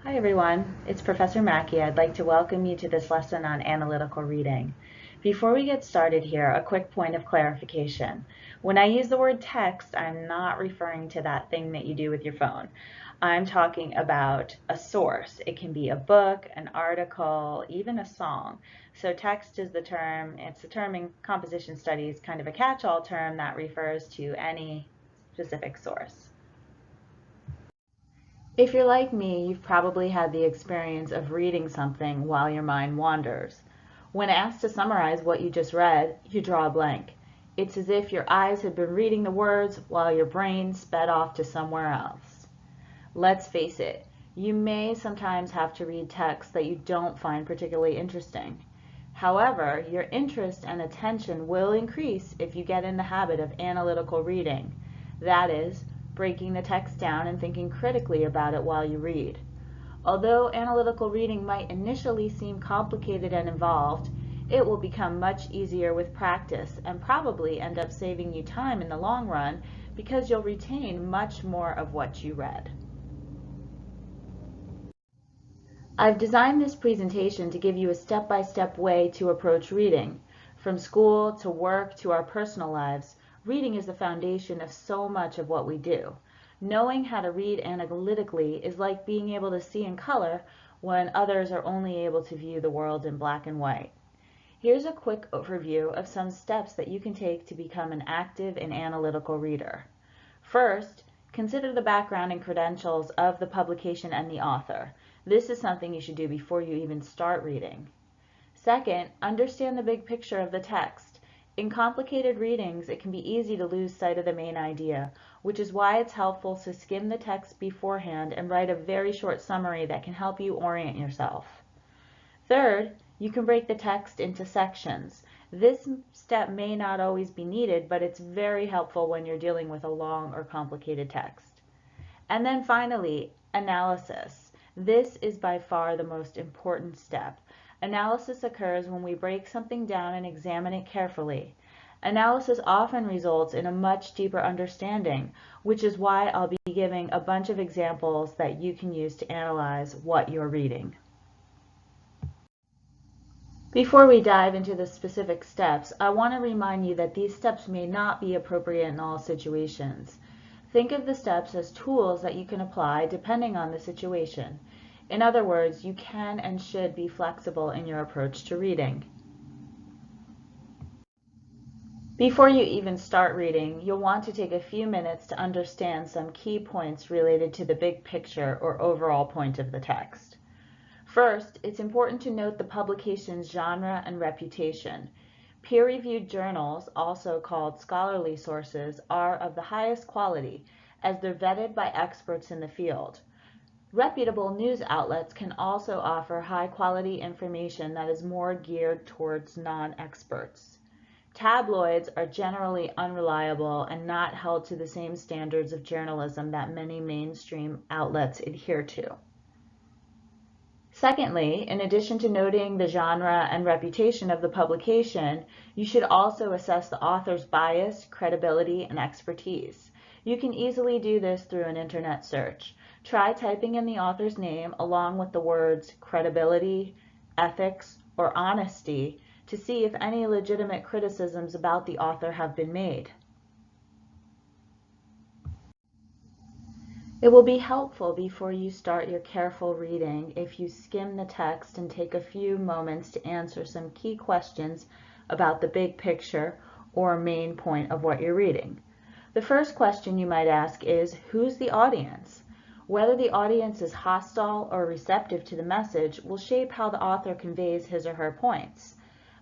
Hi everyone, it's Professor Mackey. I'd like to welcome you to this lesson on analytical reading. Before we get started here, a quick point of clarification. When I use the word text, I'm not referring to that thing that you do with your phone. I'm talking about a source. It can be a book, an article, even a song. So text is the term, it's the term in composition studies, kind of a catch-all term that refers to any specific source. If you're like me, you've probably had the experience of reading something while your mind wanders. When asked to summarize what you just read, you draw a blank. It's as if your eyes had been reading the words while your brain sped off to somewhere else. Let's face it, you may sometimes have to read text that you don't find particularly interesting. However, your interest and attention will increase if you get in the habit of analytical reading. That is, breaking the text down and thinking critically about it while you read. Although analytical reading might initially seem complicated and involved, it will become much easier with practice and probably end up saving you time in the long run because you'll retain much more of what you read. I've designed this presentation to give you a step-by-step way to approach reading. From school to work to our personal lives, reading is the foundation of so much of what we do. Knowing how to read analytically is like being able to see in color when others are only able to view the world in black and white. Here's a quick overview of some steps that you can take to become an active and analytical reader. First, consider the background and credentials of the publication and the author. This is something you should do before you even start reading. Second, understand the big picture of the text. In complicated readings, it can be easy to lose sight of the main idea, which is why it's helpful to skim the text beforehand and write a very short summary that can help you orient yourself. Third, you can break the text into sections. This step may not always be needed, but it's very helpful when you're dealing with a long or complicated text. And then finally, analysis. This is by far the most important step. Analysis occurs when we break something down and examine it carefully. Analysis often results in a much deeper understanding, which is why I'll be giving a bunch of examples that you can use to analyze what you're reading. Before we dive into the specific steps, I want to remind you that these steps may not be appropriate in all situations. Think of the steps as tools that you can apply depending on the situation. In other words, you can and should be flexible in your approach to reading. Before you even start reading, you'll want to take a few minutes to understand some key points related to the big picture or overall point of the text. First, it's important to note the publication's genre and reputation. Peer-reviewed journals, also called scholarly sources, are of the highest quality as they're vetted by experts in the field. Reputable news outlets can also offer high-quality information that is more geared towards non-experts. Tabloids are generally unreliable and not held to the same standards of journalism that many mainstream outlets adhere to. Secondly, in addition to noting the genre and reputation of the publication, you should also assess the author's bias, credibility, and expertise. You can easily do this through an internet search. Try typing in the author's name along with the words credibility, ethics, or honesty to see if any legitimate criticisms about the author have been made. It will be helpful before you start your careful reading if you skim the text and take a few moments to answer some key questions about the big picture or main point of what you're reading. The first question you might ask is, who's the audience? Whether the audience is hostile or receptive to the message will shape how the author conveys his or her points.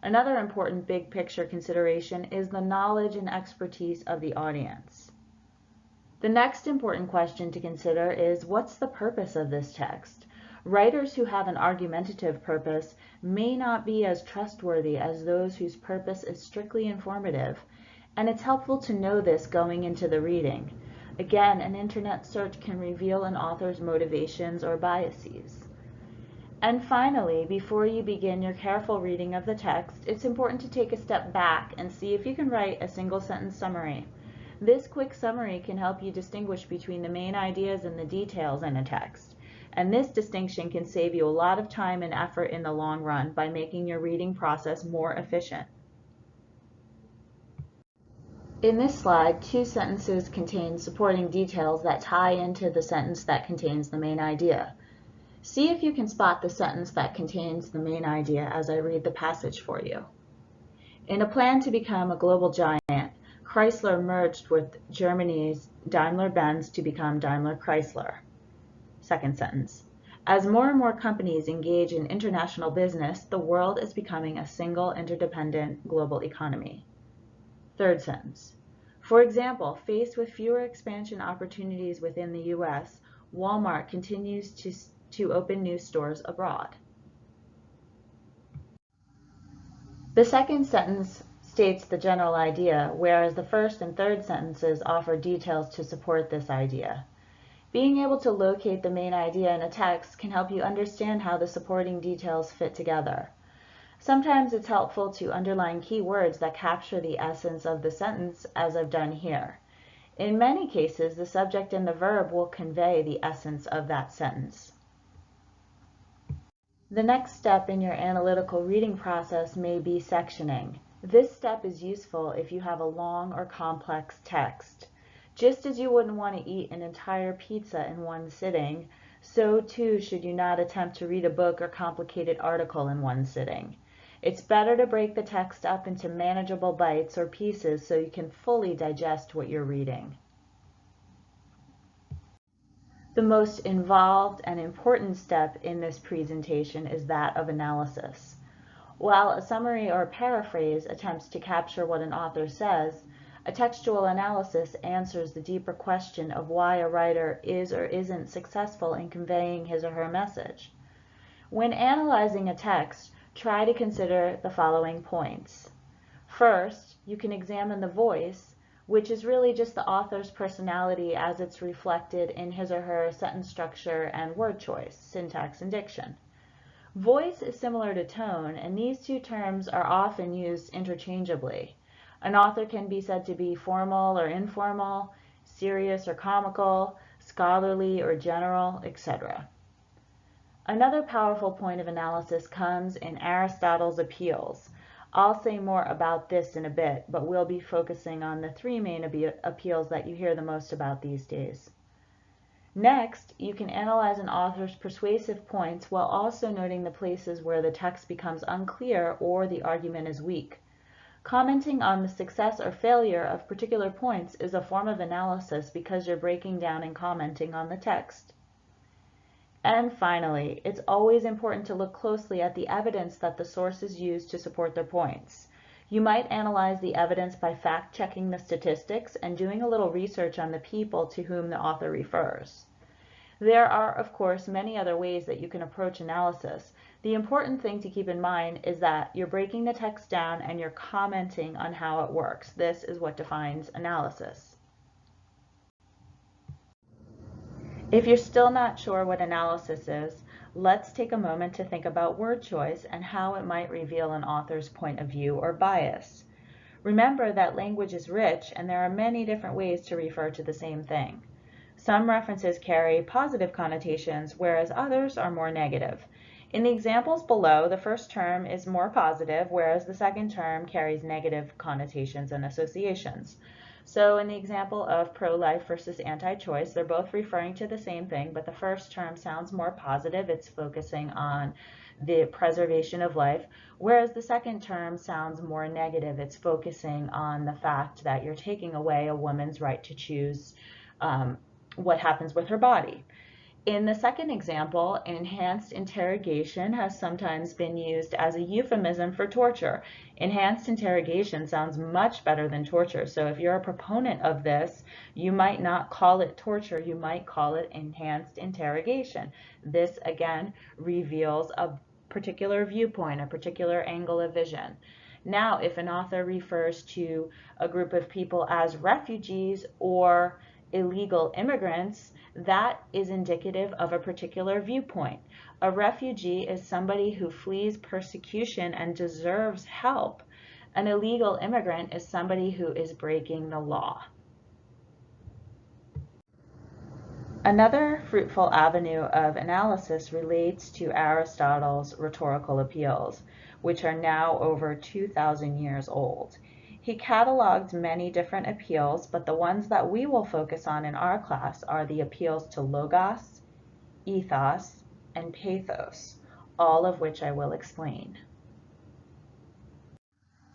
Another important big picture consideration is the knowledge and expertise of the audience. The next important question to consider is, what's the purpose of this text? Writers who have an argumentative purpose may not be as trustworthy as those whose purpose is strictly informative, and it's helpful to know this going into the reading. Again, an internet search can reveal an author's motivations or biases. And finally, before you begin your careful reading of the text, it's important to take a step back and see if you can write a single sentence summary. This quick summary can help you distinguish between the main ideas and the details in a text. And this distinction can save you a lot of time and effort in the long run by making your reading process more efficient. In this slide, two sentences contain supporting details that tie into the sentence that contains the main idea. See if you can spot the sentence that contains the main idea as I read the passage for you. In a plan to become a global giant, Chrysler merged with Germany's Daimler-Benz to become Daimler-Chrysler. Second sentence. As more and more companies engage in international business, the world is becoming a single, interdependent global economy. Third sentence. For example, faced with fewer expansion opportunities within the U.S., Walmart continues to open new stores abroad. The second sentence states the general idea, whereas the first and third sentences offer details to support this idea. Being able to locate the main idea in a text can help you understand how the supporting details fit together. Sometimes it's helpful to underline key words that capture the essence of the sentence, as I've done here. In many cases, the subject and the verb will convey the essence of that sentence. The next step in your analytical reading process may be sectioning. This step is useful if you have a long or complex text. Just as you wouldn't want to eat an entire pizza in one sitting, so too should you not attempt to read a book or complicated article in one sitting. It's better to break the text up into manageable bites or pieces so you can fully digest what you're reading. The most involved and important step in this presentation is that of analysis. While a summary or paraphrase attempts to capture what an author says, a textual analysis answers the deeper question of why a writer is or isn't successful in conveying his or her message. When analyzing a text, try to consider the following points. First, you can examine the voice, which is really just the author's personality as it's reflected in his or her sentence structure and word choice, syntax and diction. Voice is similar to tone, and these two terms are often used interchangeably. An author can be said to be formal or informal, serious or comical, scholarly or general, etc. Another powerful point of analysis comes in Aristotle's appeals. I'll say more about this in a bit, but we'll be focusing on the three main appeals that you hear the most about these days. Next, you can analyze an author's persuasive points while also noting the places where the text becomes unclear or the argument is weak. Commenting on the success or failure of particular points is a form of analysis because you're breaking down and commenting on the text. And finally, it's always important to look closely at the evidence that the sources use to support their points. You might analyze the evidence by fact-checking the statistics and doing a little research on the people to whom the author refers. There are, of course, many other ways that you can approach analysis. The important thing to keep in mind is that you're breaking the text down and you're commenting on how it works. This is what defines analysis. If you're still not sure what analysis is, let's take a moment to think about word choice and how it might reveal an author's point of view or bias. Remember that language is rich and there are many different ways to refer to the same thing. Some references carry positive connotations, whereas others are more negative. In the examples below, the first term is more positive, whereas the second term carries negative connotations and associations. So in the example of pro-life versus anti-choice, they're both referring to the same thing, but the first term sounds more positive. It's focusing on the preservation of life, whereas the second term sounds more negative. It's focusing on the fact that you're taking away a woman's right to choose what happens with her body. In the second example, enhanced interrogation has sometimes been used as a euphemism for torture. Enhanced interrogation sounds much better than torture, so if you're a proponent of this, you might not call it torture, you might call it enhanced interrogation. This, again, reveals a particular viewpoint, a particular angle of vision. Now, if an author refers to a group of people as refugees or illegal immigrants, that is indicative of a particular viewpoint. A refugee is somebody who flees persecution and deserves help. An illegal immigrant is somebody who is breaking the law. Another fruitful avenue of analysis relates to Aristotle's rhetorical appeals, which are now over 2,000 years old. He cataloged many different appeals, but the ones that we will focus on in our class are the appeals to logos, ethos, and pathos, all of which I will explain.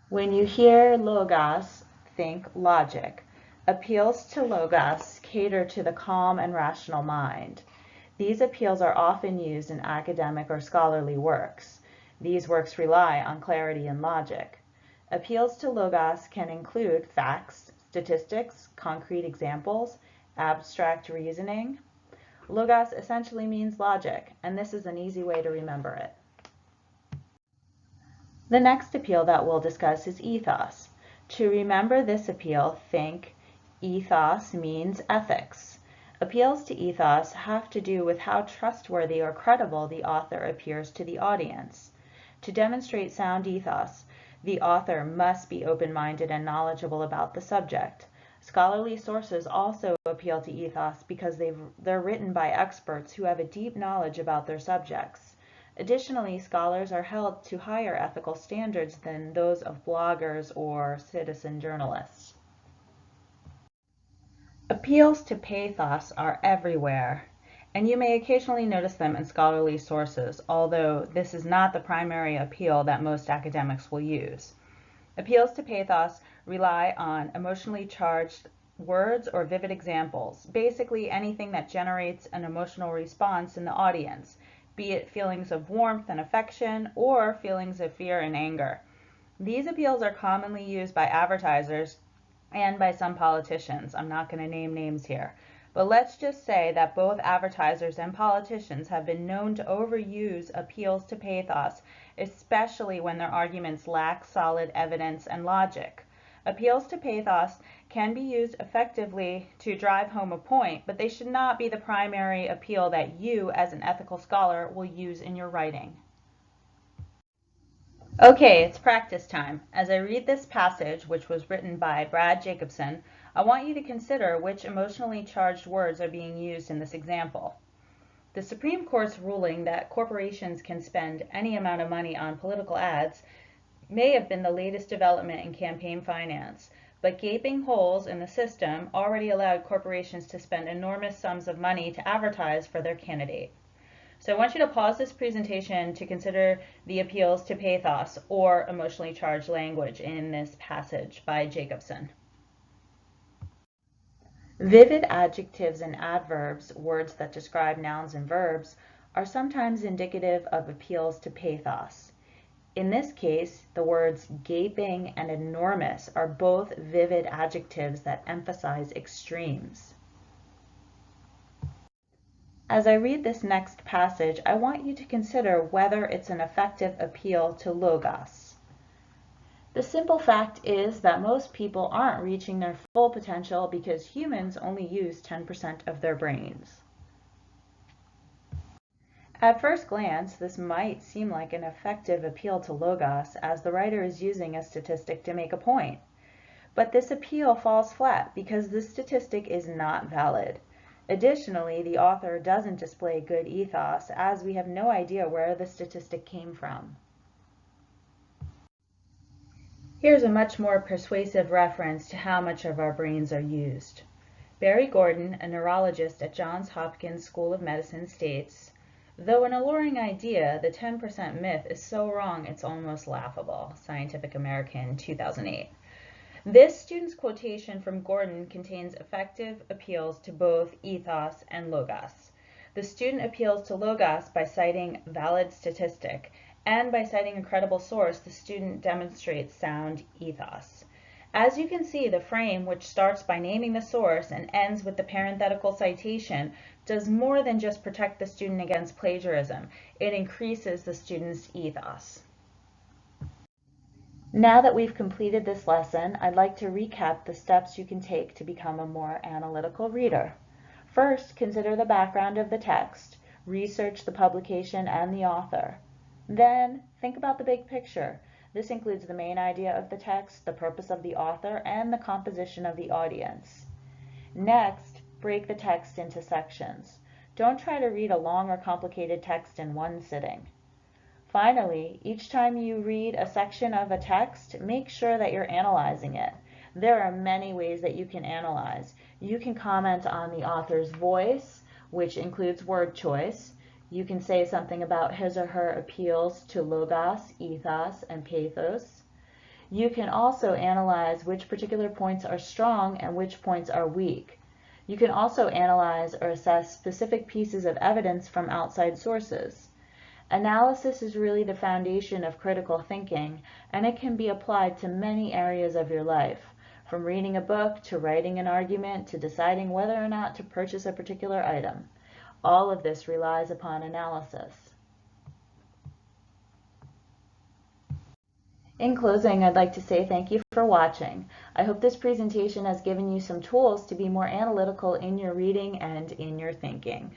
When you hear logos, think logic. Appeals to logos cater to the calm and rational mind. These appeals are often used in academic or scholarly works. These works rely on clarity and logic. Appeals to logos can include facts, statistics, concrete examples, abstract reasoning. Logos essentially means logic, and this is an easy way to remember it. The next appeal that we'll discuss is ethos. To remember this appeal, think ethos means ethics. Appeals to ethos have to do with how trustworthy or credible the author appears to the audience. To demonstrate sound ethos, the author must be open-minded and knowledgeable about the subject. Scholarly sources also appeal to ethos because they're written by experts who have a deep knowledge about their subjects. Additionally, scholars are held to higher ethical standards than those of bloggers or citizen journalists. Appeals to pathos are everywhere, and you may occasionally notice them in scholarly sources, although this is not the primary appeal that most academics will use. Appeals to pathos rely on emotionally charged words or vivid examples, basically anything that generates an emotional response in the audience, be it feelings of warmth and affection or feelings of fear and anger. These appeals are commonly used by advertisers and by some politicians. I'm not going to name names here, but let's just say that both advertisers and politicians have been known to overuse appeals to pathos, especially when their arguments lack solid evidence and logic. Appeals to pathos can be used effectively to drive home a point, but they should not be the primary appeal that you, as an ethical scholar, will use in your writing. Okay, it's practice time. As I read this passage, which was written by Brad Jacobson, I want you to consider which emotionally charged words are being used in this example. The Supreme Court's ruling that corporations can spend any amount of money on political ads may have been the latest development in campaign finance, but gaping holes in the system already allowed corporations to spend enormous sums of money to advertise for their candidate. So I want you to pause this presentation to consider the appeals to pathos or emotionally charged language in this passage by Jacobson. Vivid adjectives and adverbs, words that describe nouns and verbs, are sometimes indicative of appeals to pathos. In this case, the words gaping and enormous are both vivid adjectives that emphasize extremes. As I read this next passage, I want you to consider whether it's an effective appeal to logos. The simple fact is that most people aren't reaching their full potential because humans only use 10% of their brains. At first glance, this might seem like an effective appeal to logos, as the writer is using a statistic to make a point. But this appeal falls flat because the statistic is not valid. Additionally, the author doesn't display good ethos, as we have no idea where the statistic came from. Here's a much more persuasive reference to how much of our brains are used. Barry Gordon, a neurologist at Johns Hopkins School of Medicine, states, "Though an alluring idea, the 10% myth is so wrong it's almost laughable." Scientific American, 2008. This student's quotation from Gordon contains effective appeals to both ethos and logos. The student appeals to logos by citing valid statistic, and by citing a credible source, the student demonstrates sound ethos. As you can see, the frame, which starts by naming the source and ends with the parenthetical citation, does more than just protect the student against plagiarism. It increases the student's ethos. Now that we've completed this lesson, I'd like to recap the steps you can take to become a more analytical reader. First, consider the background of the text, research the publication and the author. Then, think about the big picture. This includes the main idea of the text, the purpose of the author, and the composition of the audience. Next, break the text into sections. Don't try to read a long or complicated text in one sitting. Finally, each time you read a section of a text, make sure that you're analyzing it. There are many ways that you can analyze. You can comment on the author's voice, which includes word choice. You can say something about his or her appeals to logos, ethos, and pathos. You can also analyze which particular points are strong and which points are weak. You can also analyze or assess specific pieces of evidence from outside sources. Analysis is really the foundation of critical thinking, and it can be applied to many areas of your life, from reading a book to writing an argument to deciding whether or not to purchase a particular item. All of this relies upon analysis. In closing, I'd like to say thank you for watching. I hope this presentation has given you some tools to be more analytical in your reading and in your thinking.